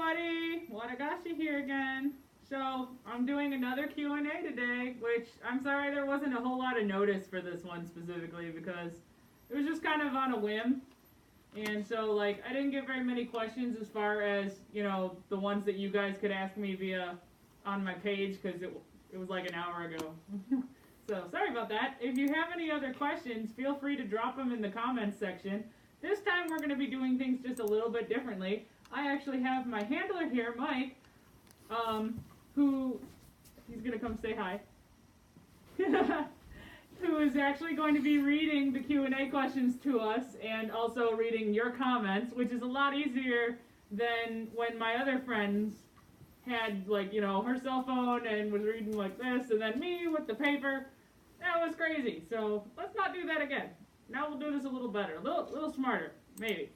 everybody, Watagashi here again. So I'm doing another Q&A today, which I'm sorry there wasn't a whole lot of notice for this one specifically because it was just kind of on a whim. And so like I didn't get very many questions as far as, you know, the ones that you guys could ask me via on my page because it was like an hour ago. So sorry about that. If you have any other questions, feel free to drop them in the comments section. This time we're going to be doing things just a little bit differently. I actually have my handler here, Mike, who, he's going to come say hi, who is actually going to be reading the Q&A questions to us and also reading your comments, which is a lot easier than when my other friends had, like, you know, her cell phone and was reading like this, and then me with the paper. That was crazy. So let's not do that again. Now we'll do this a little better, a little smarter, maybe.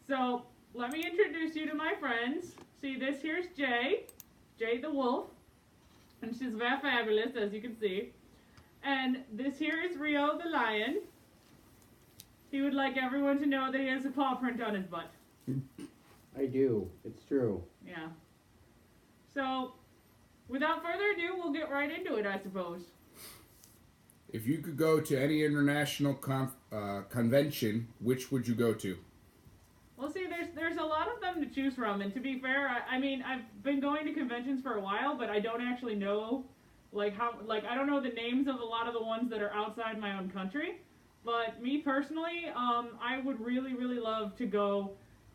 So let me introduce you to my friends. See, this here's Jay the wolf, and she's very fabulous, as you can see. And this here is Rio the lion. He would like everyone to know that he has a paw print on his butt. I do. It's true. Yeah. So, without further ado, we'll get right into it, I suppose. If you could go to any international convention, which would you go to? Well, see, there's a lot of them to choose from, and to be fair, I mean, I've been going to conventions for a while, but I don't actually know, I don't know the names of a lot of the ones that are outside my own country. But me personally, I would really, really love to go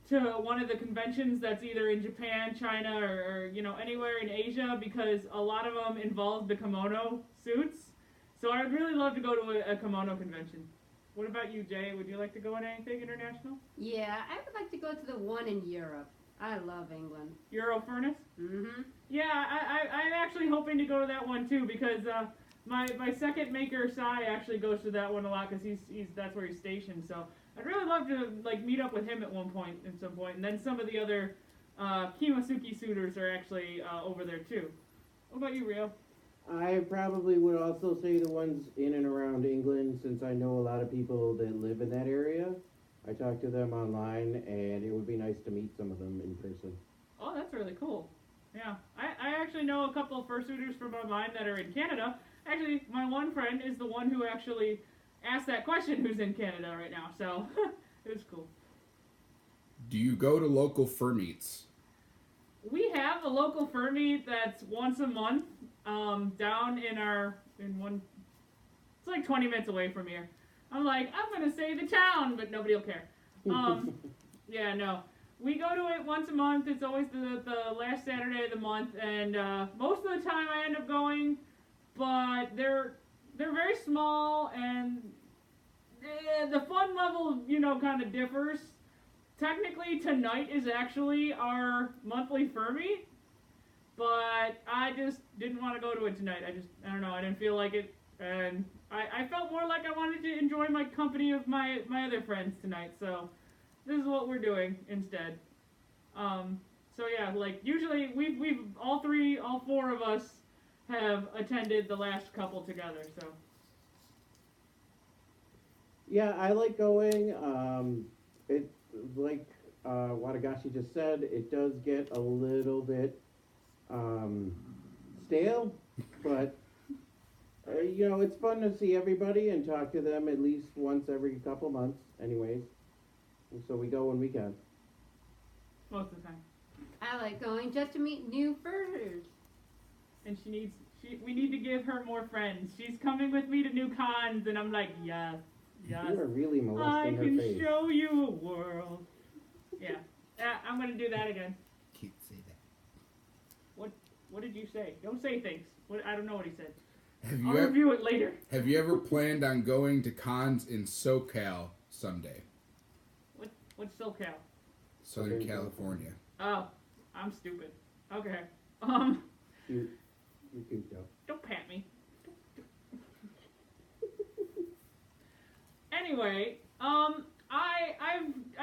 to one of the conventions that's either in Japan, China, or you know, anywhere in Asia, because a lot of them involve the kimono suits. So I'd really love to go to a kimono convention. What about you, Jay? Would you like to go on anything international? Yeah, I would like to go to the one in Europe. I love England. Euro Furnace? Mm-hmm. Yeah, I'm actually hoping to go to that one too, because my second maker, Sai, actually goes to that one a lot, because that's where he's stationed. So I'd really love to like meet up with him at some point, and then some of the other Kimasuki suitors are actually over there too. What about you, Rio? I probably would also say the ones in and around England, since I know a lot of people that live in that area. I talk to them online, and it would be nice to meet some of them in person. Oh, that's really cool. Yeah, I actually know a couple of fursuiters from mine that are in Canada. Actually, my one friend is the one who actually asked that question, who's in Canada right now, so it was cool. Do you go to local fur meets? We have a local fur meet that's once a month, down it's like 20 minutes away from here. I'm like, I'm going to say the town, but nobody will care. Yeah, no. We go to it once a month. It's always the last Saturday of the month, and most of the time I end up going, but they're very small, and the fun level, you know, kind of differs. Technically, tonight is actually our monthly fur meet, but I just didn't want to go to it tonight. I don't know, I didn't feel like it, and I felt more like I wanted to enjoy my company of my other friends tonight, so this is what we're doing instead. So yeah, like usually we've all four of us have attended the last couple together, so. Yeah, I like going. It like Watagashi just said, it does get a little bit stale, but you know, it's fun to see everybody and talk to them at least once every couple months anyways. And so we go when we can. Most of the time. I like going just to meet new furs. And we need to give her more friends. She's coming with me to new cons, and I'm like, yes. Yes. You are really molesting her face. I can show you a world. Yeah. I'm going to do that again. Can't say that. What did you say? Don't say things. I don't know what he said. Have I'll you review it later. Have you ever planned on going to cons in SoCal someday? What's SoCal? Southern California. Oh, I'm stupid. Okay. You cute though. Don't pat me. Anyway, I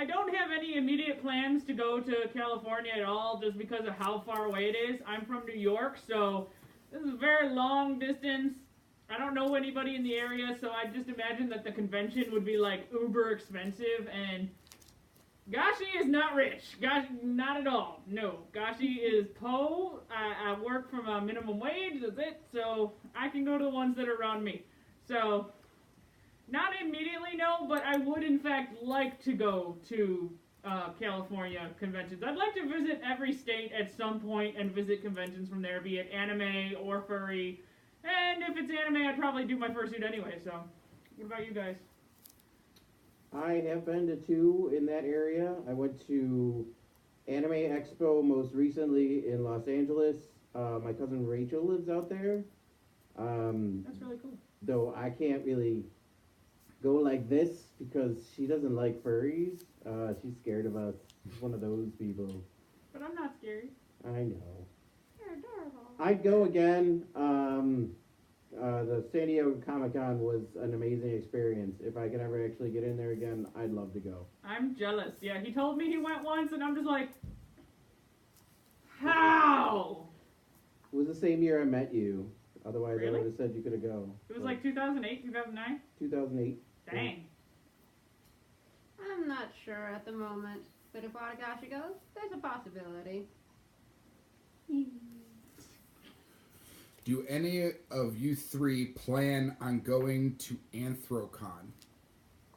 don't have any immediate plans to go to California at all, just because of how far away it is. I'm from New York, so this is a very long distance. I don't know anybody in the area, so I just imagine that the convention would be like uber expensive, and Gashi is not rich. Gashi, not at all. No. Gashi is po. I work from a minimum wage. That's it. So I can go to the ones that are around me. So, not immediately, no, but I would in fact like to go to California conventions. I'd like to visit every state at some point and visit conventions from there, be it anime or furry. And if it's anime, I'd probably do my fursuit anyway. So, what about you guys? I have been to 2 in that area. I went to Anime Expo most recently in Los Angeles. My cousin Rachel lives out there. That's really cool. Though I can't really go like this because she doesn't like furries. She's scared of us. She's one of those people. But I'm not scary. I know. You're adorable. I'd go again. The San Diego Comic-Con was an amazing experience. If I can ever actually get in there again, I'd love to go. I'm jealous. Yeah, he told me he went once, and I'm just like, how? It was the same year I met you. Otherwise, I Really? would have said you could have go. It was like 2008, 2009? 2008. Dang. I'm not sure at the moment, but if Watagashi goes, there's a possibility. Do any of you 3 plan on going to Anthrocon?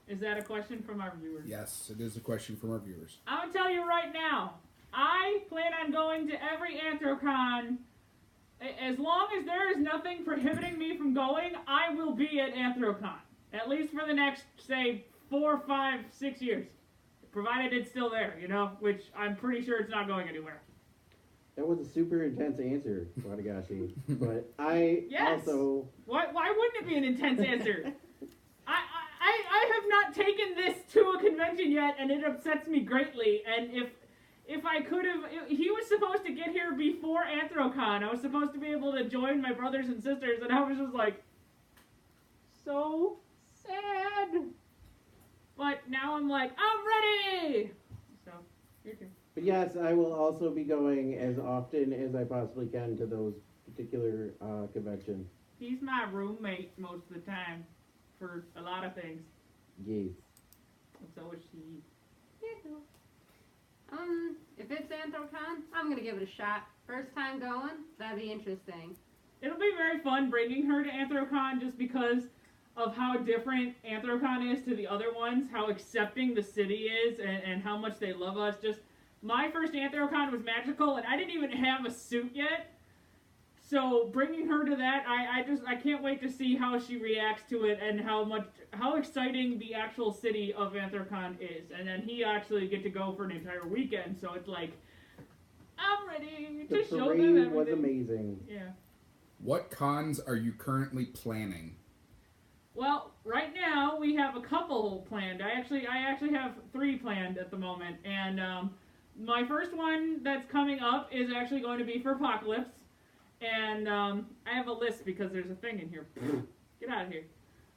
Is that a question from our viewers? Yes, it is a question from our viewers. I'm going to tell you right now, I plan on going to every Anthrocon. As long as there is nothing prohibiting me from going, I will be at Anthrocon. At least for the next, say, 4, 5, 6 years. Provided it's still there, you know, which I'm pretty sure it's not going anywhere. That was a super intense answer, Watagashi. But I Yes. also... Why wouldn't it be an intense answer? I have not taken this to a convention yet, and it upsets me greatly. And if I could have... He was supposed to get here before Anthrocon. I was supposed to be able to join my brothers and sisters, and I was just like... So sad. But now I'm like, I'm ready! So, your turn. But yes, I will also be going as often as I possibly can to those particular conventions. He's my roommate most of the time for a lot of things. Yes. And so is she. If it's Anthrocon, I'm gonna give it a shot. First time going, that'd be interesting. It'll be very fun bringing her to Anthrocon just because of how different Anthrocon is to the other ones, how accepting the city is, and how much they love us. Just my first Anthrocon was magical, and I didn't even have a suit yet. So bringing her to that, I can't wait to see how she reacts to it and how exciting the actual city of Anthrocon is. And then he actually get to go for an entire weekend, so it's like, I'm ready to The show them parade everything. was amazing. Yeah. What cons are you currently planning? Well, right now we have a couple planned. I actually have 3 planned at the moment, and my first one that's coming up is actually going to be for Apocalypse, and I have a list because there's a thing in here. Get out of here.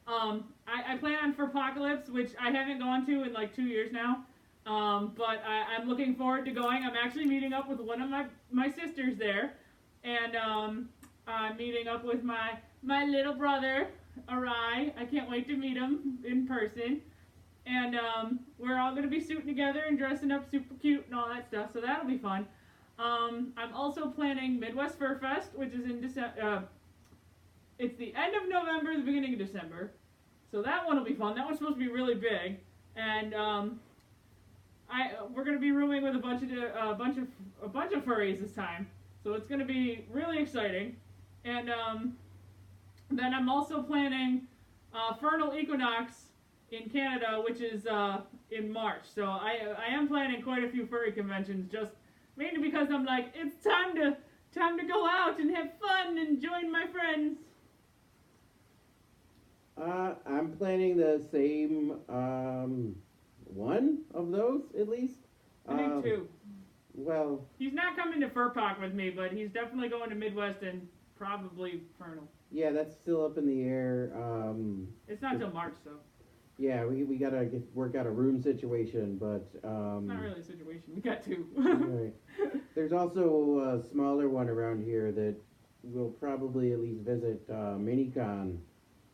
I plan on for Apocalypse, which I haven't gone to in like 2 years now, but I'm looking forward to going. I'm actually meeting up with one of my sisters there, and I'm meeting up with my little brother, Arai. I can't wait to meet him in person. And we're all going to be suiting together and dressing up super cute and all that stuff, so that'll be fun. I'm also planning Midwest Fur Fest, which is in December. It's the end of November, the beginning of December. So that one will be fun. That one's supposed to be really big. And we're going to be rooming with a bunch of furries this time. So it's going to be really exciting. And then I'm also planning Fernal Equinox in Canada, which is in March. So I am planning quite a few furry conventions, just mainly because I'm like, it's time to go out and have fun and join my friends. I'm planning the same one of those at least. I think 2. Well, He's not coming to FurPoc with me, but he's definitely going to Midwest and probably Fernal. yeah, that's still up in the air. It's not till March, though. Yeah, we gotta work out a room situation, but Not really a situation. We got 2. right. There's also a smaller one around here that we'll probably at least visit, Minicon.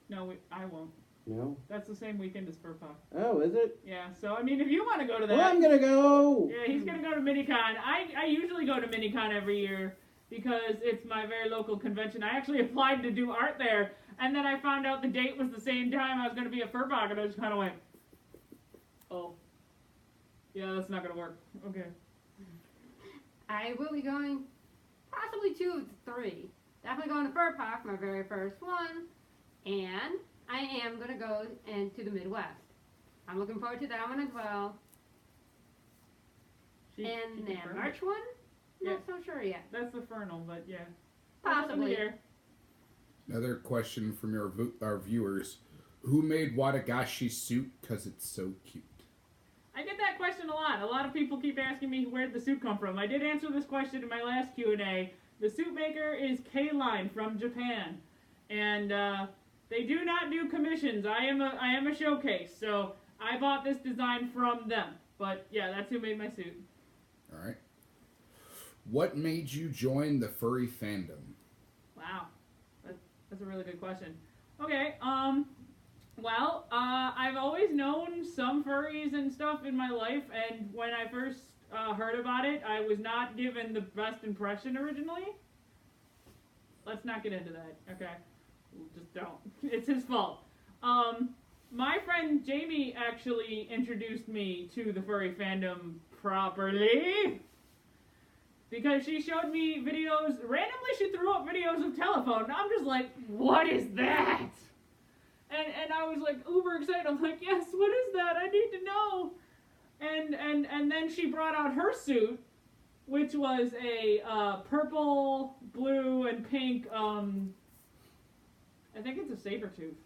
No, I won't. No? That's the same weekend as FurPop. Oh, is it? Yeah, so I mean, if you want to go to that. Well, I'm gonna go! Yeah, he's gonna go to MiniCon. I usually go to MiniCon every year because it's my very local convention. I actually applied to do art there, and then I found out the date was the same time I was gonna be at FurPop, and I just kind of went, oh, yeah, that's not gonna work. Okay. I will be going possibly 2 of the 3. Definitely going to FurPop, my very first one, and I am going to go into the Midwest. I'm looking forward to that one as well. She And then confirmed March it. one? Not Yeah. so sure yet. That's the Fernal, but yeah. Possibly. Another question from our viewers. Who made Watagashi's suit? Because it's so cute. I get that question a lot. A lot of people keep asking me where'd the suit come from. I did answer this question in my last Q&A. The suit maker is K-Line from Japan, and they do not do commissions. I am a showcase, so I bought this design from them. But yeah, that's who made my suit. All right. What made you join the furry fandom? Wow, that's a really good question. Okay, well, I've always known some furries and stuff in my life, and when I first heard about it, I was not given the best impression originally. Let's not get into that, okay? Just don't. It's his fault. My friend Jamie actually introduced me to the furry fandom properly because she showed me videos. Randomly, she threw up videos of Telephone, and I'm just like, what is that? And I was like uber excited. I'm like, yes, what is that? I need to know. And then she brought out her suit, which was a purple, blue, and pink. I think it's a saber tooth,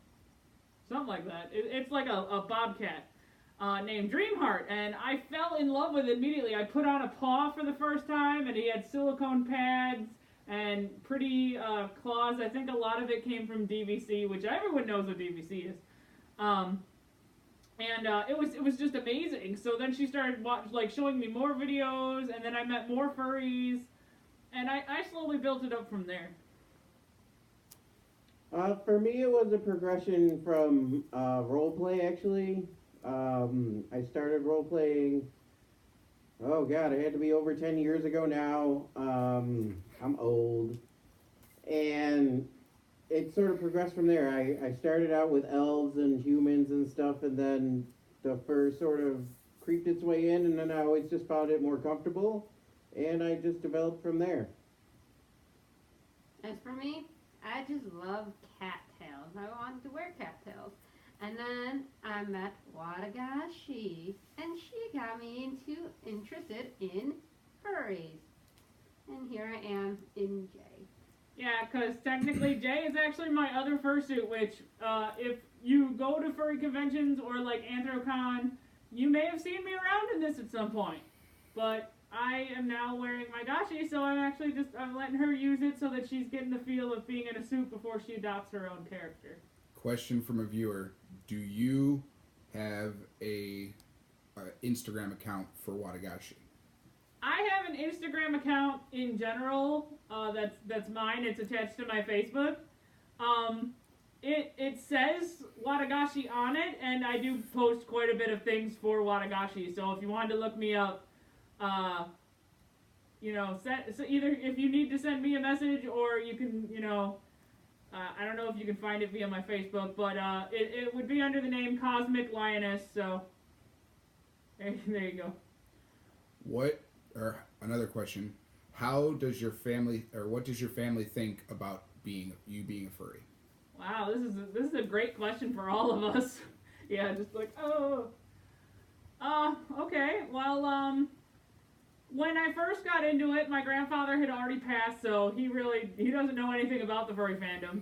something like that. It's like a bobcat named Dreamheart, and I fell in love with it immediately. I put on a paw for the first time, and he had silicone pads and pretty claws. I think a lot of it came from DVC, which everyone knows what DVC is. It was just amazing. So then she started showing me more videos, and then I met more furries, and I slowly built it up from there. For me, it was a progression from roleplay, actually. I started roleplaying, oh god, it had to be over 10 years ago now. I'm old. And it sort of progressed from there. I started out with elves and humans and stuff, and then the fur sort of creeped its way in, and then I always just found it more comfortable, and I just developed from there. As for me, I just love cattails. I wanted to wear cattails. And then I met Watagashi, and she got me interested in furries. And here I am in Jayy. Yeah, because technically Jayy is actually my other fursuit, which if you go to furry conventions or like Anthrocon, you may have seen me around in this at some point. But I am now wearing my gashi, so I'm letting her use it so that she's getting the feel of being in a suit before she adopts her own character. Question from a viewer. Do you have a Instagram account for Watagashi? I have an Instagram account in general. That's mine. It's attached to my Facebook. It says Watagashi on it, and I do post quite a bit of things for Watagashi. So if you wanted to look me up, so either if you need to send me a message, or you can, I don't know if you can find it via my Facebook, but it would be under the name Cosmic Lioness. So there you go. Another question. What does your family think about being a furry? Wow, this is a great question for all of us. Yeah, just like, okay. Well, when I first got into it, my grandfather had already passed, so he doesn't know anything about the furry fandom.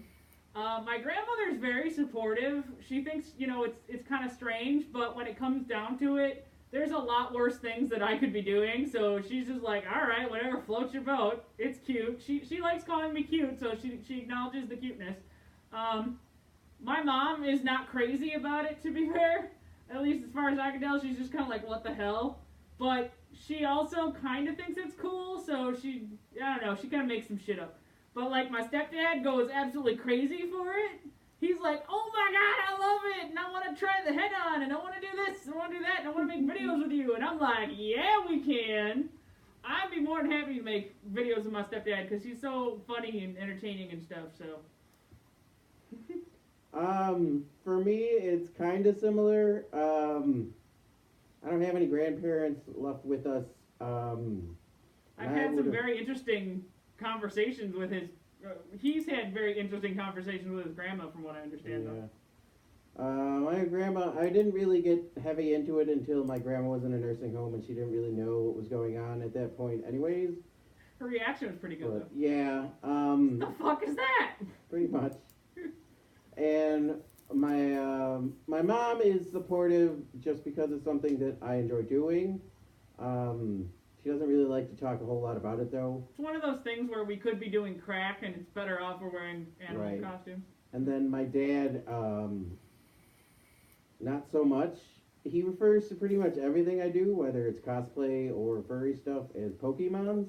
My grandmother's very supportive. She thinks, it's kind of strange, but when it comes down to it, there's a lot worse things that I could be doing, so she's just like, all right, whatever floats your boat. It's cute. She likes calling me cute, so she acknowledges the cuteness. My mom is not crazy about it, to be fair. At least as far as I can tell, she's just kind of like, what the hell? But she also kind of thinks it's cool, so I don't know, she kind of makes some shit up. But like my stepdad goes absolutely crazy for it. he's like, oh my god, I love it, and I want to try the head on, and I want to do this, and I want to do that, and I want to make videos with you. And I'm like, yeah, we can. I'd be more than happy to make videos with my stepdad because he's so funny and entertaining and stuff. So. For me, it's kind of similar. I don't have any grandparents left with us. I've had some very interesting conversations with his. He's had very interesting conversations with his grandma, from what I understand. Yeah. My grandma, I didn't really get heavy into it until my grandma was in a nursing home and she didn't really know what was going on at that point anyways. Her reaction was pretty good, But, though. yeah. What the fuck is that? Pretty much. And my mom is supportive just because it's something that I enjoy doing. She doesn't really like to talk a whole lot about it, though. It's one of those things where we could be doing crack and it's better off we're wearing animal Right. costumes. And then my dad, not so much. He refers to pretty much everything I do, whether it's cosplay or furry stuff, as Pokemons.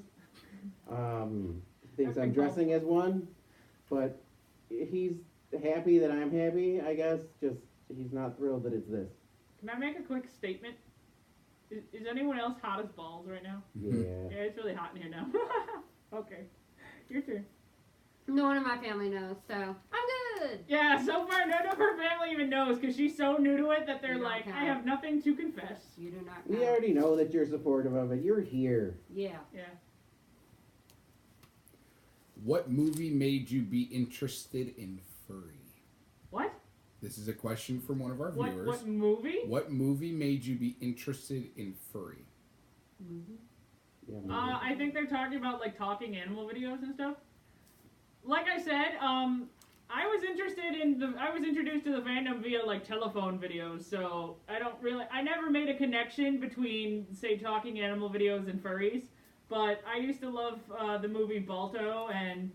Thinks I'm dressing as one, but he's happy that I'm happy, I guess. Just he's not thrilled that it's this. Can I make a quick statement? Is anyone else hot as balls right now? Yeah. Yeah, it's really hot in here now. Okay, your turn. No one in my family knows, so I'm good. Yeah, so far none of her family even knows because she's so new to it that they're You don't like, I count. have nothing to confess. You do not know. We already know that you're supportive of it. You're here. Yeah. Yeah. What movie made you be interested in furry? What? This is a question from one of our What? viewers. What movie? What movie made you be interested in furry? Yeah, I think they're talking about like talking animal videos and stuff. Like I said, I was introduced to the fandom via like telephone videos, so I never made a connection between, say, talking animal videos and furries, but I used to love the movie Balto, and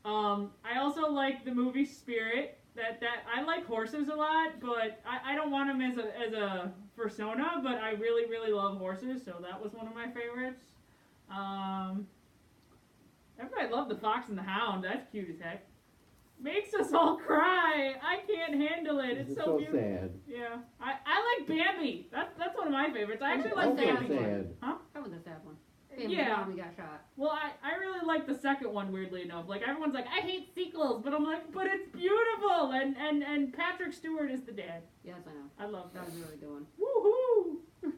I also like the movie Spirit. That I like horses a lot, but I don't want them as a persona, but I really, really love horses, so that was one of my favorites. Everybody loved The Fox and the Hound. That's cute as heck. Makes us all cry. I can't handle it. It's so beautiful. sad. Yeah. I like Bambi. That's one of my favorites. I actually like What's Also Bambi. that? sad. That was a sad one. Family Yeah. Mommy got shot. Well, I really like the second one, weirdly enough. Like, everyone's like, I hate sequels, but I'm like, but it's beautiful! And Patrick Stewart is the dad. Yes, I know. I love That that. was a really good one. Woohoo!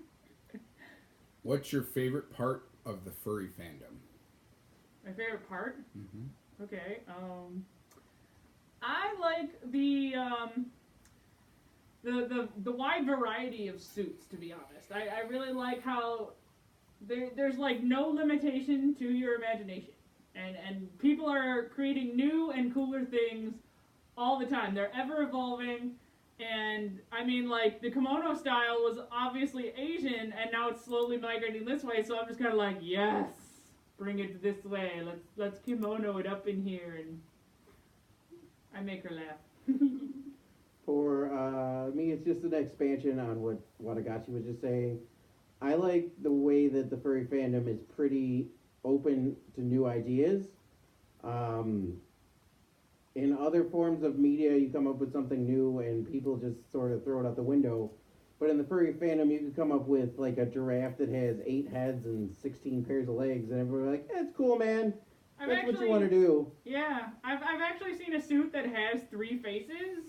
What's your favorite part of the furry fandom? My favorite part? Mm-hmm. Okay, I like the wide variety of suits, to be honest. I really like how there's like no limitation to your imagination. And people are creating new and cooler things all the time. They're ever evolving. And I mean, like, the kimono style was obviously Asian, and now it's slowly migrating this way, so I'm just kind of like, yes, bring it this way. Let's kimono it up in here, and I make her laugh. For me, it's just an expansion on what Watagashi was just saying. I like the way that the furry fandom is pretty open to new ideas. In other forms of media, you come up with something new and people just sort of throw it out the window. But in the furry fandom, you could come up with like a giraffe that has 8 heads and 16 pairs of legs, and everybody's like, "That's cool, man. That's what you want to do." Yeah, I've actually seen a suit that has 3 faces.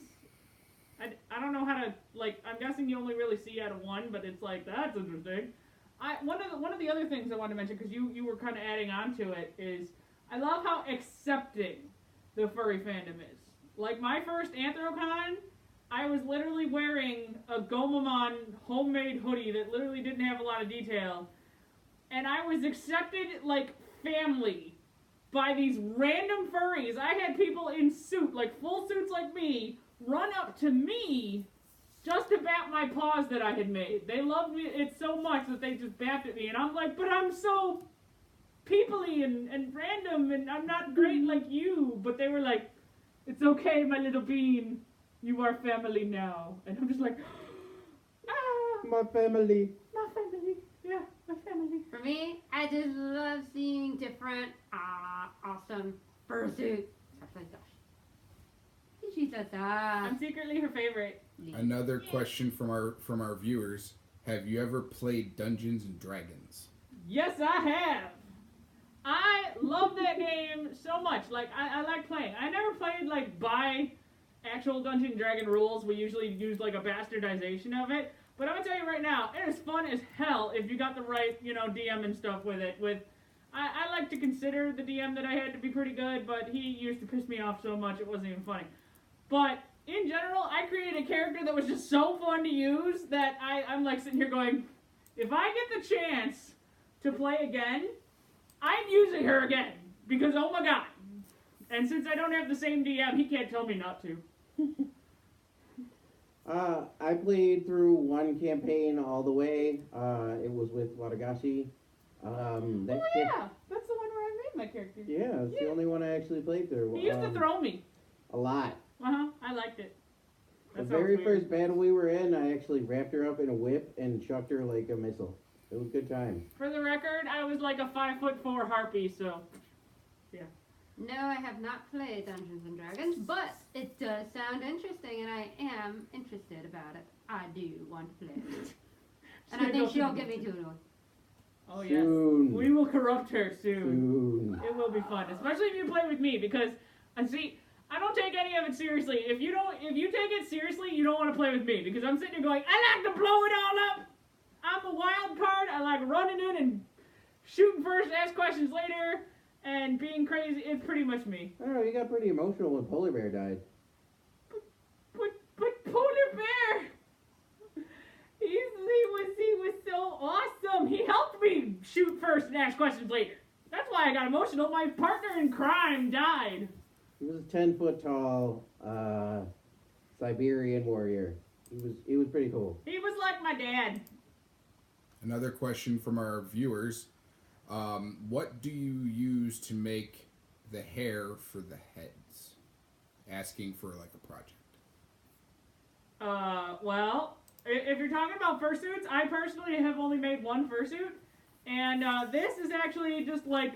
I don't know how to, like, I'm guessing you only really see out of one, but it's like, that's interesting. One of the other things I wanted to mention, because you were kind of adding on to it, is I love how accepting the furry fandom is. Like, my first Anthrocon, I was literally wearing a Gomamon homemade hoodie that literally didn't have a lot of detail, and I was accepted like family by these random furries. I had people in suit, like full suits like me, run up to me just to bat my paws that I had made. They loved me it so much that they just bapped at me, and I'm like, but I'm so peoply and random, and I'm not great like you. But they were like, it's okay, my little bean, you are family now. And I'm just like, ah, My family. my family, yeah, my family. For me, I just love seeing different, awesome fursuits. Especially Josh. He's She's a dog. I'm secretly her favorite. Another question from our viewers: have you ever played Dungeons and Dragons? Yes, I have. I love that game so much. Like, I like playing. I never played, like, by actual Dungeon and Dragon rules. We usually use, like, a bastardization of it. But I'm gonna tell you right now, it is fun as hell if you got the right, DM and stuff with it. I like to consider the DM that I had to be pretty good, but he used to piss me off so much it wasn't even funny. But in general, I created a character that was just so fun to use that I'm like sitting here going, if I get the chance to play again, I'm using her again. Because, oh my god. And since I don't have the same DM, he can't tell me not to. I played through one campaign all the way. It was with Watagashi. Yeah, that's the one where I made my character. Yeah, it's the only one I actually played through. He used to throw me. A lot. I liked it. The That very sounds weird. first battle we were in, I actually wrapped her up in a whip and chucked her like a missile. It was a good time. For the record, I was like a 5'4" harpy, so No, I have not played Dungeons and Dragons, but it does sound interesting, and I am interested about it. I do want to play it. And I think she'll get me to it. oh yes, Soon. we will corrupt her soon. Soon. It will be fun, especially if you play with me, because I don't take any of it seriously. If you take it seriously, you don't want to play with me, because I'm sitting here going, I like to blow it all up. I'm a wild card. I like running in and shooting first, ask questions later, and being crazy. It's pretty much me. I don't know, you got pretty emotional when Polar Bear died. But Polar Bear, he was so awesome. He helped me shoot first and ask questions later. That's why I got emotional. My partner in crime died. He was a 10-foot tall Siberian warrior. He was pretty cool. He was like my dad. Another question from our viewers: what do you use to make the hair for the heads? Asking for like a project. Well, if you're talking about fursuits, I personally have only made one fursuit, and this is actually just like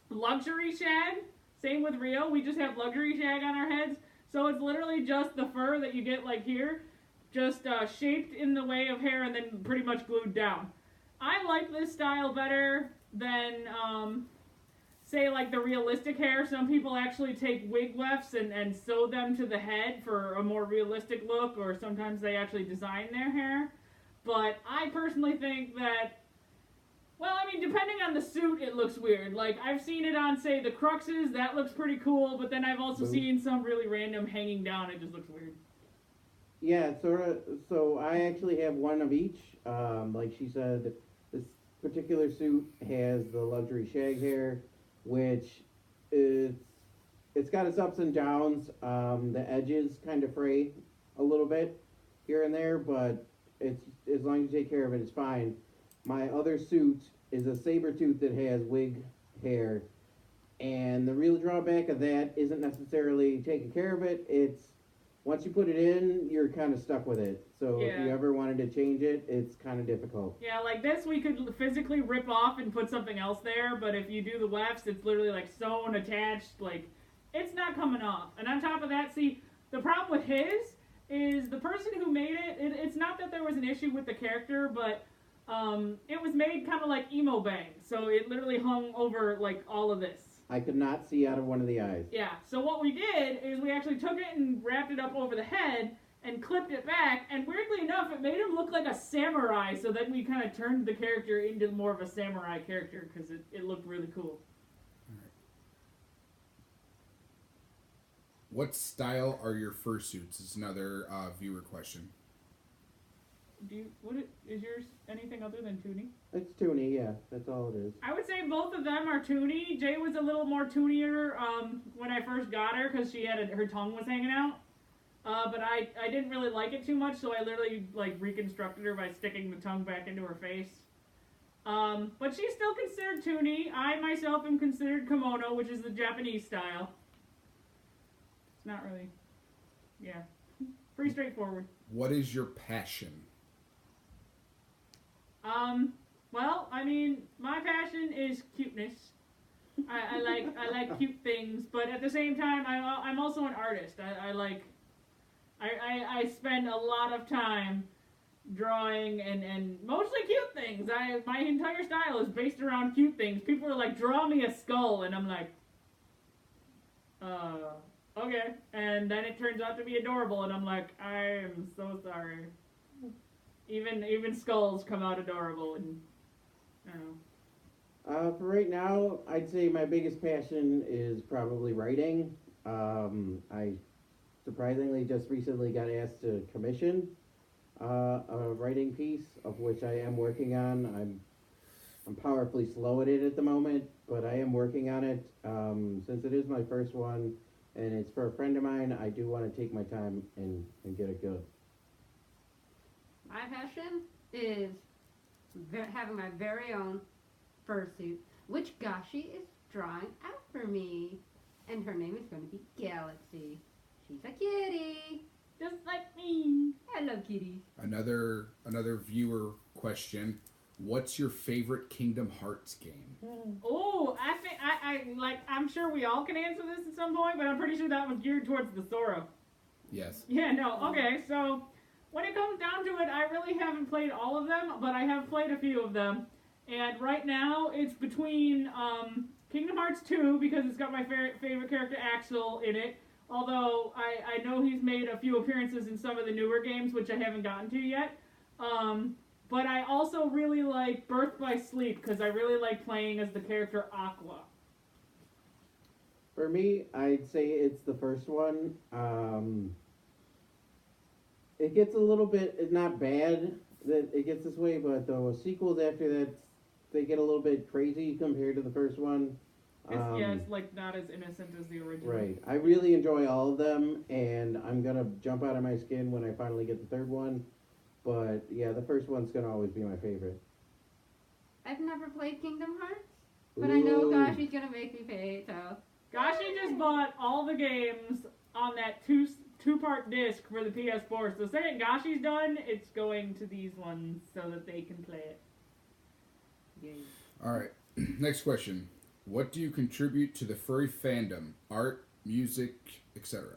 luxury shag. Same with Rio, we just have luxury shag on our heads, so it's literally just the fur that you get like here, just shaped in the way of hair and then pretty much glued down. I like this style better than, say, like the realistic hair. Some people actually take wig wefts and sew them to the head for a more realistic look, or sometimes they actually design their hair. But I personally think that, well, I mean, depending on the suit, it looks weird. Like, I've seen it on, say, the Cruxes, that looks pretty cool, but then I've also seen some really random hanging down, it just looks weird. Yeah, sort of. So I actually have one of each. Like she said, this particular suit has the luxury shag hair, which it's got its ups and downs. The edges kind of fray a little bit here and there, but it's as long as you take care of it, it's fine. My other suit is a saber tooth that has wig hair, and the real drawback of that isn't necessarily taking care of it. It's once you put it in, you're kind of stuck with it. So if you Yeah. ever wanted to change it, it's kind of difficult. Yeah, like this we could physically rip off and put something else there, but if you do the wefts, it's literally like sewn, attached, like, it's not coming off. And on top of that, see, the problem with his is the person who made it's not that there was an issue with the character, but it was made kind of like emo bang, so it literally hung over like all of this. I could not see out of one of the eyes. Yeah, so what we did is we actually took it and wrapped it up over the head and clipped it back, and weirdly enough, it made him look like a samurai, so then we kind of turned the character into more of a samurai character because it looked really cool. What style are your fursuits? Is another viewer question. Is yours anything other than toony? It's toony, yeah. That's all it is. I would say both of them are toony. Jay was a little more toonier when I first got her because she had her tongue was hanging out. But I didn't really like it too much, so I literally like reconstructed her by sticking the tongue back into her face. But she's still considered toony. I myself am considered kimono, which is the Japanese style. It's not really, yeah, pretty straightforward. What is your passion? Well, I mean, my passion is cuteness. I like cute things, but at the same time, I'm also an artist. I spend a lot of time drawing and mostly cute things. My entire style is based around cute things. People are like, draw me a skull, and I'm like, okay. And then it turns out to be adorable, and I'm like, I am so sorry. Even skulls come out adorable, and I don't know. For right now, I'd say my biggest passion is probably writing. I surprisingly just recently got asked to commission a writing piece, of which I am working on. I'm powerfully slow at it at the moment, but I am working on it. Since it is my first one, and it's for a friend of mine, I do want to take my time and get it good. My passion is having my very own fursuit, which Gashi is drawing out for me. And her name is going to be Galaxy. She's a kitty. Just like me. I love kitties. Another viewer question. What's your favorite Kingdom Hearts game? Oh, I think I'm sure we all can answer this at some point, but I'm pretty sure that was geared towards the Sora. Yes. Yeah, no, okay, so when it comes down to it, I really haven't played all of them, but I have played a few of them. And right now, it's between Kingdom Hearts 2, because it's got my favorite character Axel in it. Although, I know he's made a few appearances in some of the newer games, which I haven't gotten to yet. But I also really like Birth by Sleep, because I really like playing as the character Aqua. For me, I'd say it's the first one. It gets a little bit, it's not bad that it gets this way, but the sequels after that, they get a little bit crazy compared to the first one. It's like not as innocent as the original. Right. I really enjoy all of them, and I'm going to jump out of my skin when I finally get the third one. But yeah, the first one's going to always be my favorite. I've never played Kingdom Hearts, but I know Ooh. Gashi's going to make me pay, so. Gashi just bought all the games on that two-part disc for the PS4. So the second Gashi's done, it's going to these ones so that they can play it. Yay. All right. Next question. What do you contribute to the furry fandom? Art, music, etc.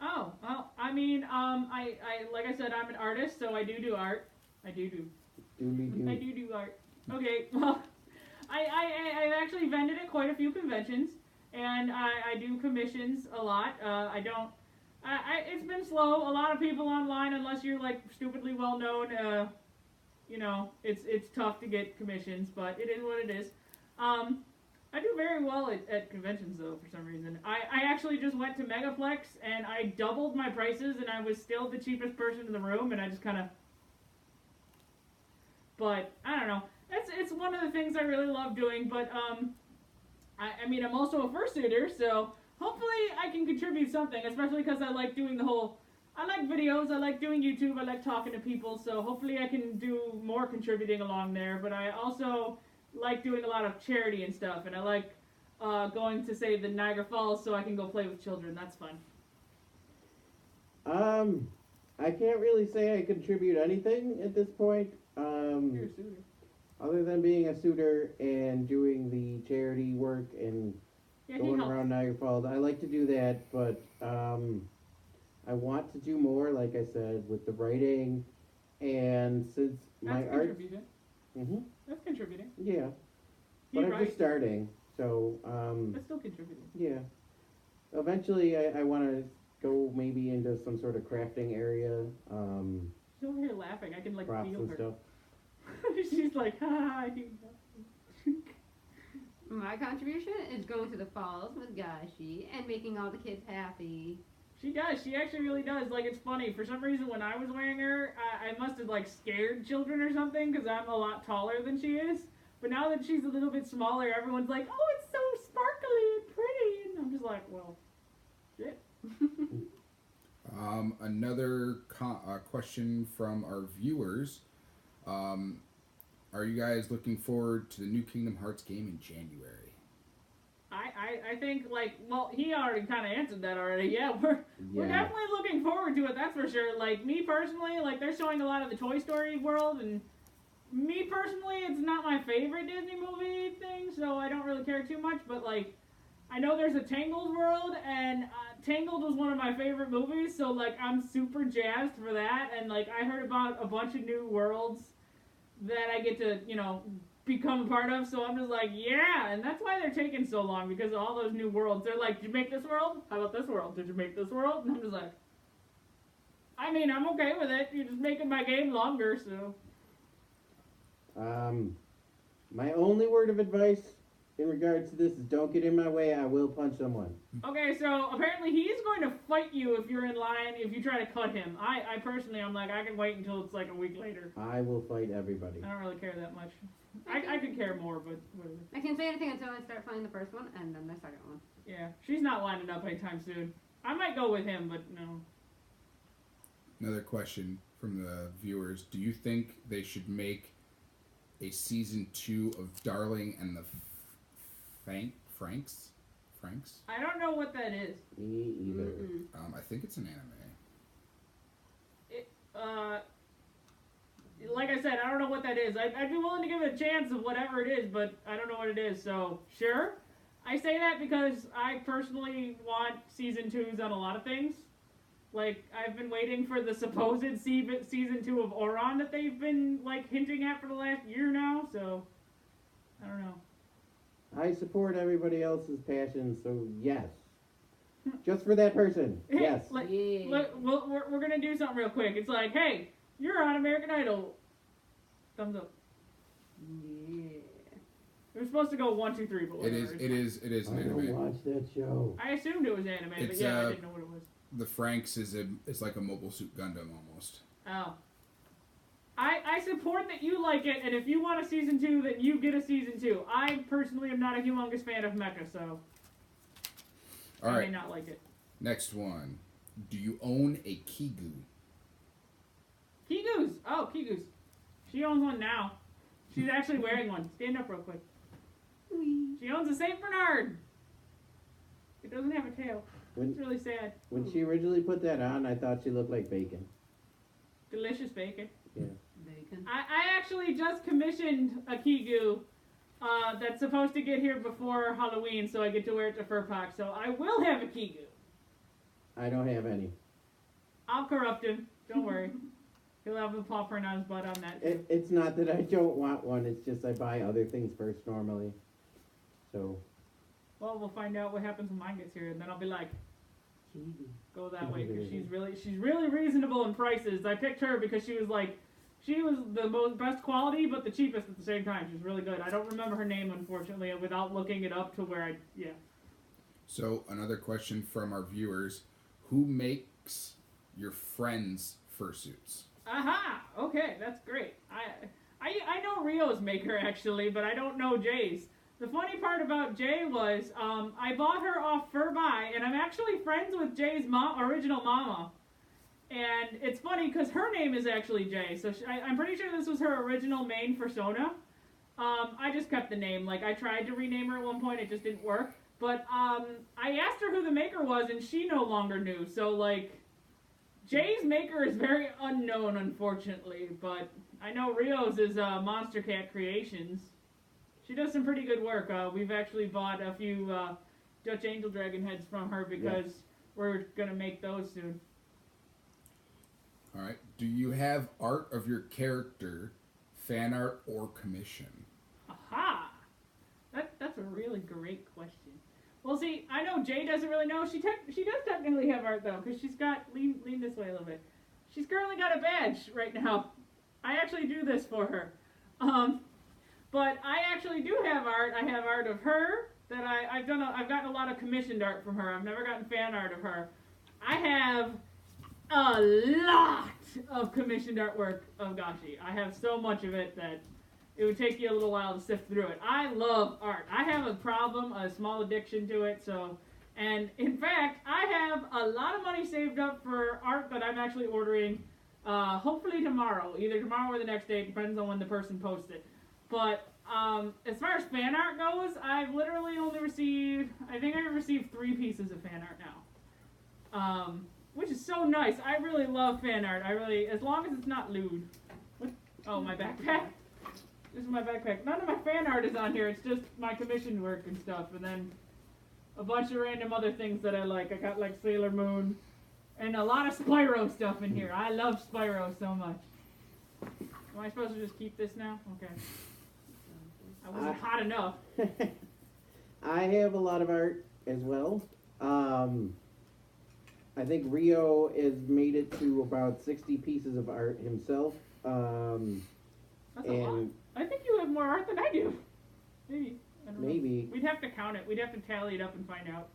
Oh, well, I mean, I like I said, I'm an artist, so I do art. I do art. Okay, well, I've actually vended at quite a few conventions, and I do commissions a lot. It's been slow. A lot of people online, unless you're like stupidly well known, it's tough to get commissions, but it is what it is. I do very well at conventions, though, for some reason. I actually just went to Megaplex, and I doubled my prices, and I was still the cheapest person in the room, and I just kind of... But, I don't know. It's one of the things I really love doing, but, I mean, I'm also a fursuiter, so hopefully I can contribute something, especially because I like doing the whole... I like videos, I like doing YouTube, I like talking to people, so hopefully I can do more contributing along there, but I also... like doing a lot of charity and stuff, and I like going to, say, the Niagara Falls so I can go play with children. That's fun. I can't really say I contribute anything at this point. You're a suitor. Other than being a suitor and doing the charity work and going around Niagara Falls. I like to do that, but I want to do more, like I said, with the writing, and since my That's art... contributing. Mm-hmm. That's contributing. Yeah. But I'm just starting, so, That's still contributing. yeah. Eventually, I want to go maybe into some sort of crafting area, She's over here laughing. I can, like, props feel and her. stuff. She's like, ha, I do nothing. My contribution is going to the falls with Gashi and making all the kids happy. She does. She actually really does. Like, it's funny. For some reason, when I was wearing her, I must have, like, scared children or something, because I'm a lot taller than she is. But now that she's a little bit smaller, everyone's like, oh, it's so sparkly and pretty. And I'm just like, well, shit. Another question from our viewers. Are you guys looking forward to the new Kingdom Hearts game in January? I think, like, well, he already kind of answered that already. Yeah, we're definitely looking forward to it, that's for sure. Like, me personally, like, they're showing a lot of the Toy Story world, and me personally, it's not my favorite Disney movie thing, so I don't really care too much. But like, I know there's a Tangled world, and Tangled was one of my favorite movies, so like I'm super jazzed for that. And like I heard about a bunch of new worlds that I get to, become a part of. So I'm just like, yeah, and that's why they're taking so long, because of all those new worlds. They're like, did you make this world? How about this world? Did you make this world? And I'm just like, I mean, I'm okay with it. You're just making my game longer, so. My only word of advice in regards to this is don't get in my way. I will punch someone. Okay, so apparently he's going to fight you if you're in line, if you try to cut him. I personally, I'm like, I can wait until it's like a week later. I will fight everybody. I don't really care that much. I could care more, but whatever. I can't say anything until I start playing the first one and then the second one. Yeah, she's not lining up anytime soon. I might go with him, but no. Another question from the viewers. Do you think they should make a season 2 of Darling and the Franks? I don't know what that is. Me either. I think it's an anime. Like I said, I don't know what that is. I'd be willing to give it a chance of whatever it is, but I don't know what it is. So, sure. I say that because I personally want season 2s on a lot of things. Like, I've been waiting for the supposed season 2 of Oron that they've been, like, hinting at for the last year now, so, I don't know. I support everybody else's passion, so yes. Just for that person, Hey, yes. Like, Yeah. look, we're going to do something real quick. It's like, hey, you're on American Idol. Thumbs up. Yeah. It was supposed to go 1, 2, 3, but It whatever. is I an don't anime. watch that show. I assumed it was anime, but It's, yeah, I didn't know what it was. The Franks is like a Mobile Suit Gundam almost. Oh. I support that you like it, and if you want a season 2, then you get a season 2. I personally am not a humongous fan of mecha, so All I right, may not like it. next one. Do you own a Kigu? Kigus! Oh, Kigus. She owns one now. She's actually wearing one. Stand up real quick. She owns a Saint Bernard. It doesn't have a tail. When, It's really sad. when she originally put that on, I thought she looked like bacon. Delicious bacon. Yeah. Bacon. I actually just commissioned a Kigu that's supposed to get here before Halloween, so I get to wear it to Furpak. So I will have a Kigu. I don't have any. I'll corrupt him. Don't worry. He'll have a paw print on his butt on that. It's not that I don't want one, it's just I buy other things first normally. So, Well, we'll find out what happens when mine gets here, and then I'll be like, go that way, because she's really reasonable in prices. I picked her because she was the best quality, but the cheapest at the same time. She's really good. I don't remember her name, unfortunately, without looking it up to where yeah. So another question from our viewers: who makes your friends' fursuits? Aha! Okay, that's great. I know Rio's maker actually, but I don't know Jay's. The funny part about Jayy was I bought her off Furby, and I'm actually friends with Jay's original mama. And it's funny because her name is actually Jayy, so I'm pretty sure this was her original main persona. I just kept the name. Like, I tried to rename her at one point, it just didn't work. But I asked her who the maker was, and she no longer knew. So, like, Jay's maker is very unknown, unfortunately. But I know Rio's is Monster Cat Creations. She does some pretty good work. We've actually bought a few Dutch Angel Dragon heads from her because we're going to make those soon. All right. Do you have art of your character, fan art, or commission? Aha! That's a really great question. Well, see, I know Jay doesn't really know. She does technically have art, though, because she's got... Lean this way a little bit. She's currently got a badge right now. I actually do this for her. But I actually do have art. I have art of her that I've gotten a lot of commissioned art from her. I've never gotten fan art of her. I have a lot of commissioned artwork of Gashi. I have so much of it that it would take you a little while to sift through it. I love art. I have a problem, a small addiction to it. And in fact, I have a lot of money saved up for art that I'm actually ordering. Hopefully tomorrow, either tomorrow or the next day. It depends on when the person posts it. But as far as fan art goes, I've literally only received, I think I've received 3 pieces of fan art now. Which is so nice. I really love fan art. As long as it's not lewd. What? Oh, my backpack? This is my backpack. None of my fan art is on here. It's just my commissioned work and stuff, and then a bunch of random other things that I like. I got like Sailor Moon, and a lot of Spyro stuff in here. I love Spyro so much. Am I supposed to just keep this now? Okay. I wasn't hot enough. I have a lot of art as well. I think Rio has made it to about 60 pieces of art himself. That's a lot. I think you have more art than I do. Maybe. I don't know. Maybe. We'd have to count it. We'd have to tally it up and find out.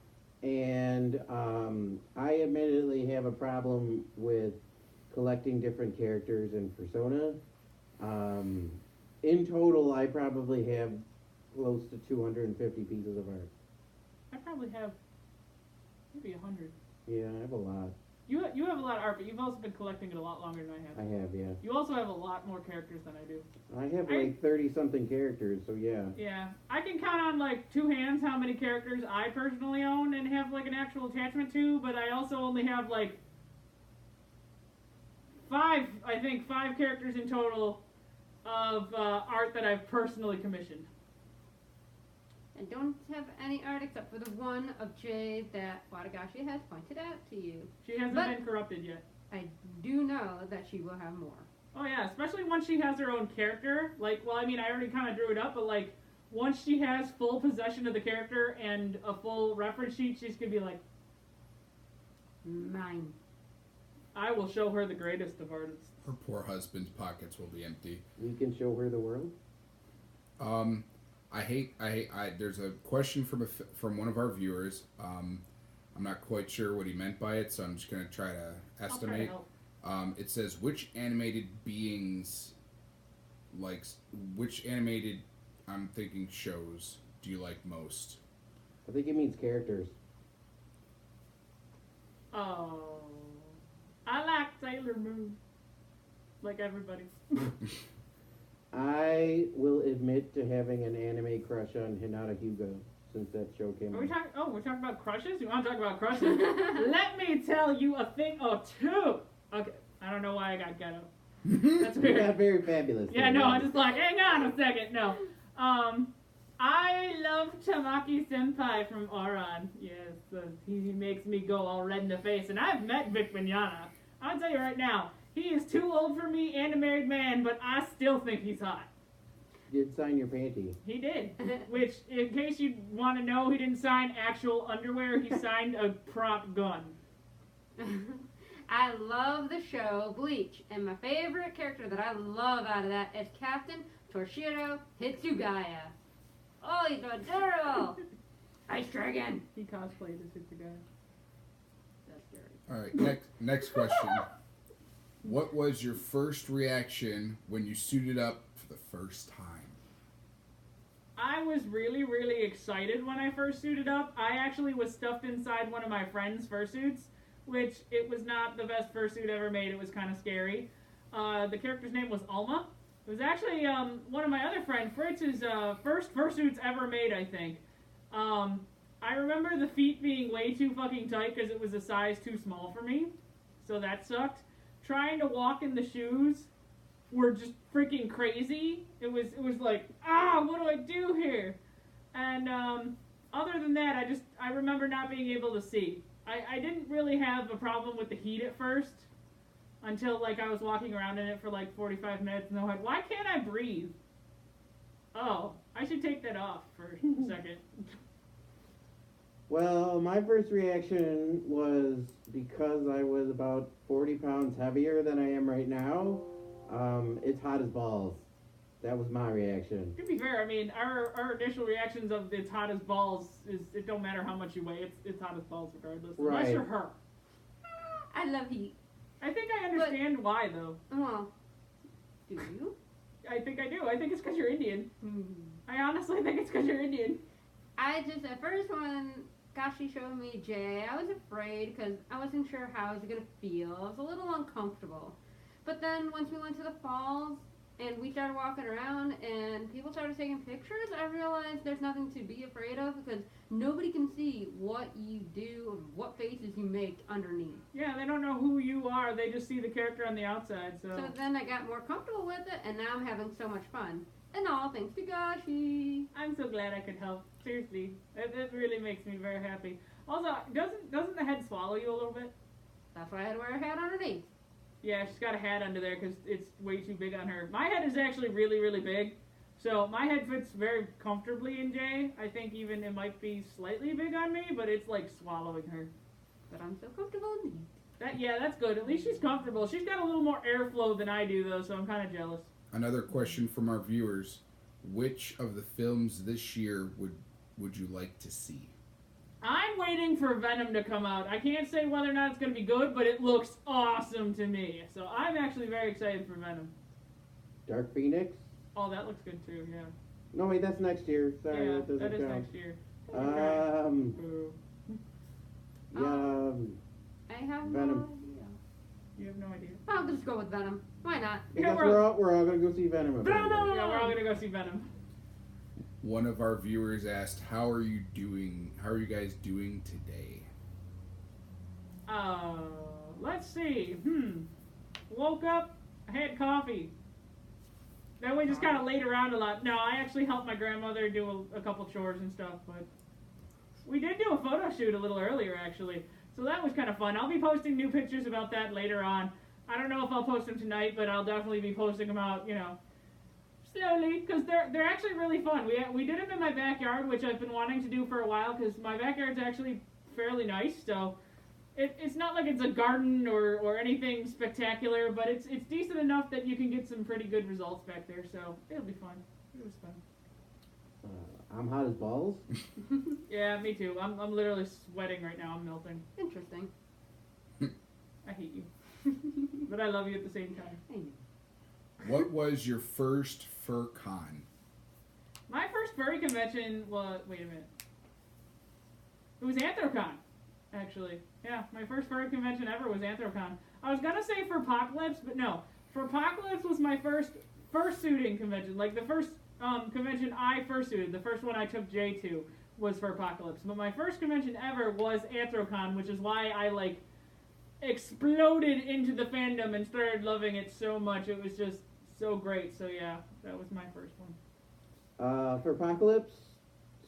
And I admittedly have a problem with collecting different characters in Persona. In total, I probably have close to 250 pieces of art. I probably have maybe 100. Yeah, I have a lot. You have a lot of art, but you've also been collecting it a lot longer than I have. I have, yeah. You also have a lot more characters than I do. I have like 30-something characters, so yeah. Yeah. I can count on like two hands how many characters I personally own and have like an actual attachment to, but I also only have like five characters in total of art that I've personally commissioned. I don't have any art except for the one of Jayy that Watagashi has pointed out to you. She hasn't been corrupted yet. I do know that she will have more. Oh yeah, especially once she has her own character. Like, well, I mean, I already kind of drew it up, but like, once she has full possession of the character and a full reference sheet, she's gonna be like, mine. I will show her the greatest of artists. Her poor husband's pockets will be empty. We can show her the world? There's a question from one of our viewers. I'm not quite sure what he meant by it, so I'm just going to try to estimate. It says, which animated I'm thinking shows do you like most? I think it means characters. Oh, I like Sailor Moon. Like everybody. I will admit to having an anime crush on Hinata Hyuga since that show came out. We're talking about crushes? You want to talk about crushes? Let me tell you a thing or two. Okay, I don't know why I got ghetto. That's weird. Not very fabulous. Yeah, no, I'm just like, hang on a second. No. I love Tamaki Senpai from Oran. Yes, he makes me go all red in the face. And I've met Vic Mignogna. I'll tell you right now, he is too old for me and a married man, but I still think he's hot. You did sign your panty. He did. Which, in case you want to know, he didn't sign actual underwear. He signed a prop gun. I love the show Bleach, and my favorite character that I love out of that is Captain Toshiro Hitsugaya. Oh, he's adorable! Ice Dragon! He cosplayed as Hitsugaya. That's scary. All right, next question. What was your first reaction when you suited up for the first time? I was really, really excited when I first suited up. I actually was stuffed inside one of my friend's fursuits, which it was not the best fursuit ever made. It was kind of scary. The character's name was Alma. It was actually one of my other friend, Fritz's first fursuits ever made, I think. I remember the feet being way too fucking tight because it was a size too small for me, so that sucked. Trying to walk in the shoes were just freaking crazy. It was like, what do I do here? And other than that, I remember not being able to see. I didn't really have a problem with the heat at first until like I was walking around in it for like 45 minutes and I went, why can't I breathe? Oh, I should take that off for a second. Well, my first reaction was because I was about 40 pounds heavier than I am right now. It's hot as balls. That was my reaction. To be fair, I mean, our initial reactions of it's hot as balls is it don't matter how much you weigh, it's hot as balls regardless. Right. Unless you're her. I love heat. I think I understand why though. Well, do you? I think I do. I think it's because you're Indian. I honestly think it's because you're Indian. At first when Gashi showed me Jayy, I was afraid because I wasn't sure how I was going to feel. I was a little uncomfortable. But then once we went to the falls and we started walking around and people started taking pictures, I realized there's nothing to be afraid of because nobody can see what you do or what faces you make underneath. Yeah, they don't know who you are. They just see the character on the outside. So then I got more comfortable with it and now I'm having so much fun. And all thanks to Gashi. I'm so glad I could help. Seriously, it really makes me very happy. Also, doesn't the head swallow you a little bit? That's why I had to wear a hat underneath. Yeah, she's got a hat under there because it's way too big on her. My head is actually really, really big. So my head fits very comfortably in Jay. I think even it might be slightly big on me, but it's like swallowing her. But I'm so comfortable in it. That's good. At least she's comfortable. She's got a little more airflow than I do, though, so I'm kind of jealous. Another question from our viewers: which of the films this year would you like to see? I'm waiting for Venom to come out. I can't say whether or not it's going to be good, but it looks awesome to me. So I'm actually very excited for Venom. Dark Phoenix? Oh, that looks good too, yeah. No, wait, that's next year. Sorry, Yeah, that doesn't that is count. next year. Um, Boo. yeah, I have Venom. no idea. You have no idea. I'll just go with Venom. Why not? because we're- we're all gonna go see Venom. Yeah, we're all going to go see Venom. One of our viewers asked, "How are you doing? How are you guys doing today?" Let's see. Woke up, I had coffee. Then we just kind of laid around a lot. No, I actually helped my grandmother do a couple chores and stuff, but we did do a photo shoot a little earlier, actually. So that was kind of fun. I'll be posting new pictures about that later on. I don't know if I'll post them tonight, but I'll definitely be posting them out, slowly, because they're actually really fun. We did them in my backyard, which I've been wanting to do for a while, because my backyard's actually fairly nice, so it's not like it's a garden or anything spectacular, but it's decent enough that you can get some pretty good results back there, so it'll be fun. It was fun. I'm hot as balls. Yeah, me too. I'm literally sweating right now. I'm melting. Interesting. I hate you. But I love you at the same time. I know. What was your first fur con? My first furry convention was, wait a minute. It was Anthrocon, actually. Yeah, my first furry convention ever was Anthrocon. I was gonna say Furpocalypse, but no. Furpocalypse was my first fursuiting convention. Like the first convention I fursuited, the first one I took Jay to was Furpocalypse. But my first convention ever was Anthrocon, which is why I exploded into the fandom and started loving it so much. It was just so great. So yeah, that was my first one. For Apocalypse,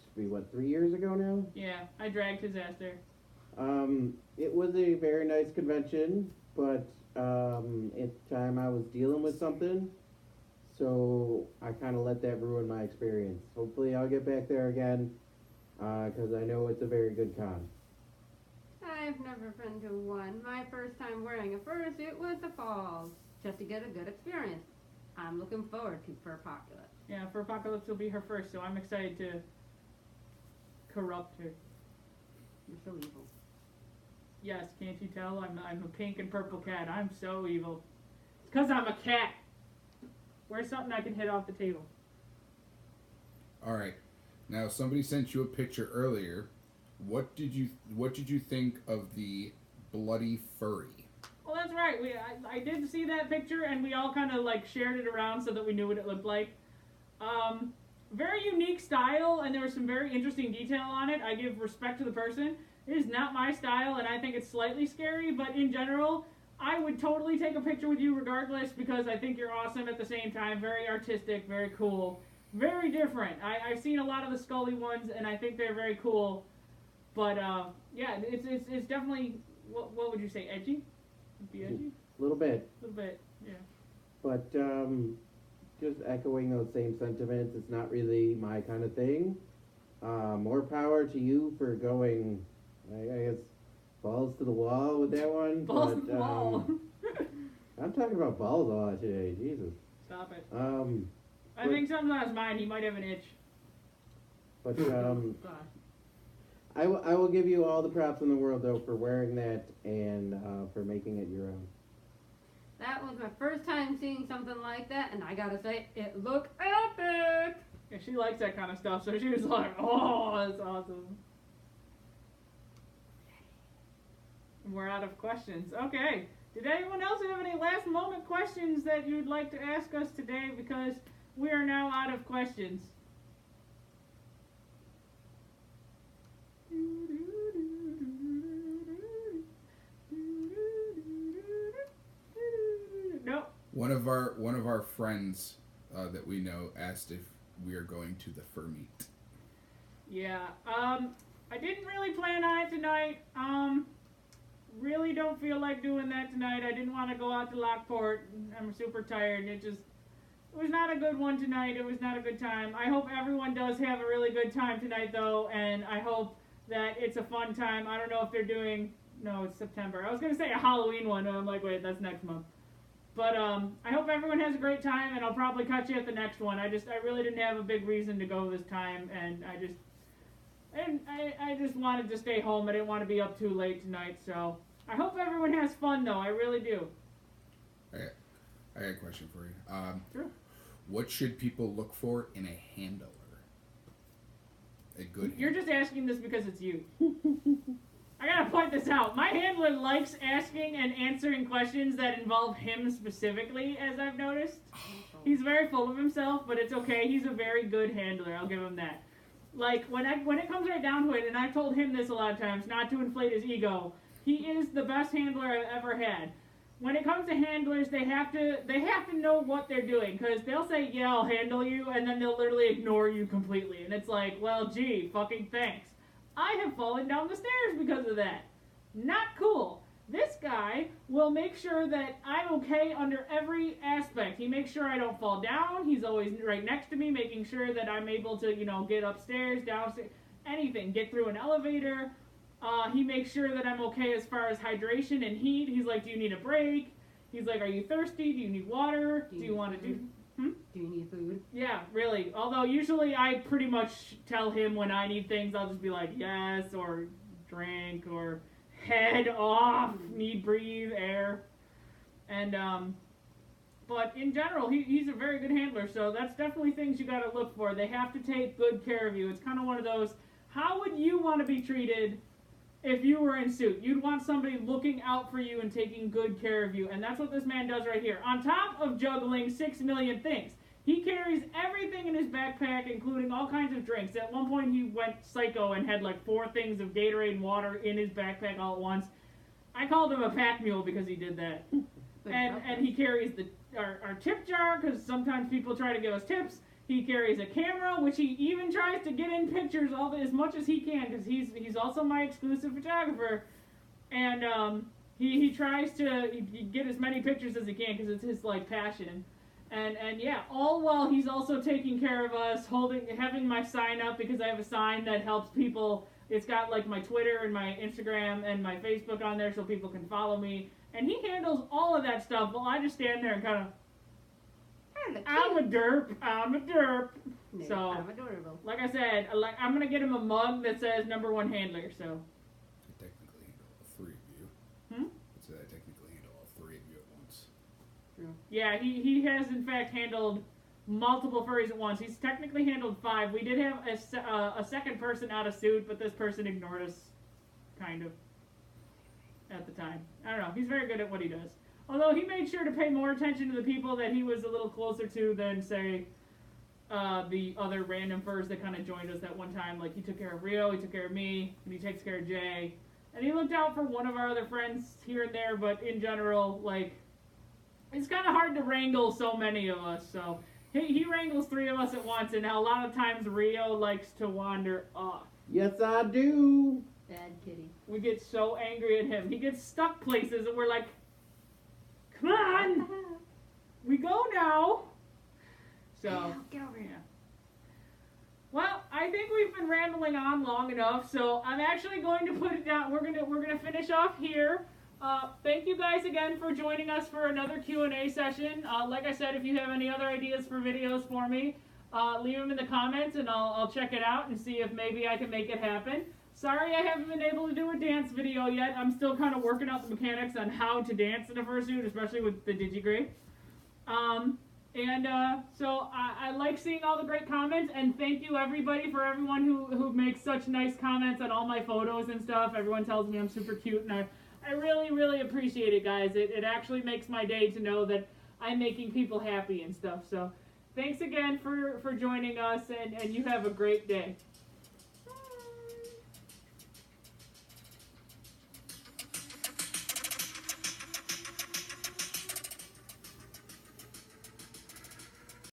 should be 3 years ago now? Yeah, I dragged his ass there. It was a very nice convention, but at the time I was dealing with something, so I kind of let that ruin my experience. Hopefully I'll get back there again, because I know it's a very good con. I've never been to one. My first time wearing a fursuit was the Falls, just to get a good experience. I'm looking forward to Furpocalypse. Yeah, Furpocalypse will be her first, so I'm excited to corrupt her. You're so evil. Yes, can't you tell? I'm a pink and purple cat. I'm so evil. It's 'cause I'm a cat. Where's something I can hit off the table? All right. Now somebody sent you a picture earlier. What did you think of the bloody furry? Well, that's right. I did see that picture, and we all kind of shared it around so that we knew what it looked like. Very unique style, and there was some very interesting detail on it. I give respect to the person. It is not my style, and I think it's slightly scary, but in general, I would totally take a picture with you regardless, because I think you're awesome at the same time. Very artistic, very cool, very different. I've seen a lot of the Scully ones, and I think they're very cool. But yeah, it's definitely, what would you say, edgy? It'd be edgy? A little bit. A little bit, yeah. But just echoing those same sentiments, it's not really my kind of thing. More power to you for going, I guess, balls to the wall with that one. Balls but, to the wall. I'm talking about balls a lot today. Jesus. Stop it. But, I think something's on his mind. He might have an itch. But Gosh. I will give you all the props in the world though for wearing that and for making it your own. That was my first time seeing something like that, and I gotta say, it looked epic! Yeah, she likes that kind of stuff, so she was like, oh, that's awesome. We're out of questions. Okay. Did anyone else have any last moment questions that you'd like to ask us today? Because we are now out of questions. Nope. One of our friends that we know asked if we are going to the fur meet. Yeah. I didn't really plan on it tonight. Really don't feel like doing that tonight. I didn't want to go out to Lockport. I'm super tired. It was not a good one tonight. It was not a good time. I hope everyone does have a really good time tonight, though, and I hope that it's a fun time. I don't know if they're doing... No, it's September. I was going to say a Halloween one, and I'm like, wait, that's next month. But I hope everyone has a great time, and I'll probably catch you at the next one. I really didn't have a big reason to go this time, and I just wanted to stay home. I didn't want to be up too late tonight, so I hope everyone has fun, though. I really do. Okay. I got a question for you. Sure. What should people look for in a handler? A good You're handler. just asking this because it's you. I gotta point this out. My handler likes asking and answering questions that involve him specifically, as I've noticed. He's very full of himself, but it's okay. He's a very good handler. I'll give him that. Like, when it comes right down to it, and I've told him this a lot of times, not to inflate his ego, he is the best handler I've ever had. When it comes to handlers, they have to know what they're doing, because they'll say, yeah, I'll handle you, and then they'll literally ignore you completely. And it's like, well, gee, fucking thanks. I have fallen down the stairs because of that. Not cool. This guy will make sure that I'm okay under every aspect. He makes sure I don't fall down. He's always right next to me, making sure that I'm able to, get upstairs, downstairs, anything, get through an elevator. He makes sure that I'm okay as far as hydration and heat. He's like, do you need a break? He's like, are you thirsty? Do you need water? Do you want to do... Do you need food? Yeah, really. Although usually I pretty much tell him when I need things, I'll just be like, yes, or drink, or head off, need breathe, air. And, but in general, he's a very good handler, so that's definitely things you gotta look for. They have to take good care of you. It's kind of one of those, how would you want to be treated if you were in suit? You'd want somebody looking out for you and taking good care of you, and that's what this man does right here. On top of juggling 6 million things, he carries everything in his backpack, including all kinds of drinks. At one point, he went psycho and had like 4 things of Gatorade and water in his backpack all at once. I called him a pack mule because he did that. And he carries our tip jar, because sometimes people try to give us tips. He carries a camera, which he even tries to get in pictures as much as he can, because he's also my exclusive photographer. And he tries to get as many pictures as he can, because it's his like passion. And yeah, all while he's also taking care of us, having my sign up, because I have a sign that helps people. It's got like my Twitter and my Instagram and my Facebook on there, so people can follow me. And he handles all of that stuff while I just stand there and kind of, I'm a derp. No, So, I'm adorable. like I said, I'm gonna get him a mug that says #1 handler. So, I technically handle all 3 of you. I said I technically handle all 3 of you at once. yeah, he has in fact handled multiple furries at once. He's technically handled 5. We did have a second person out of suit, but this person ignored us, kind of, at the time. I don't know. He's very good at what he does. Although he made sure to pay more attention to the people that he was a little closer to than, say, the other random furs that kind of joined us that one time. Like, he took care of Rio, he took care of me, and he takes care of Jay. And he looked out for one of our other friends here and there, but in general, like, it's kind of hard to wrangle so many of us. So he wrangles 3 of us at once, and a lot of times Rio likes to wander off. Yes, I do. Bad kitty. We get so angry at him. He gets stuck places, and we're like, come on! We go now! So, Get over here. yeah. Well, I think we've been rambling on long enough, so I'm actually going to put it down. We're gonna finish off here. Thank you guys again for joining us for another Q&A session. Like I said, if you have any other ideas for videos for me, leave them in the comments and I'll check it out and see if maybe I can make it happen. Sorry I haven't been able to do a dance video yet. I'm still kind of working out the mechanics on how to dance in a fursuit, especially with the Digigrade. So I like seeing all the great comments, and thank you everybody for everyone who makes such nice comments on all my photos and stuff. Everyone tells me I'm super cute, and I really, really appreciate it, guys. It actually makes my day to know that I'm making people happy and stuff. So thanks again for joining us, and you have a great day.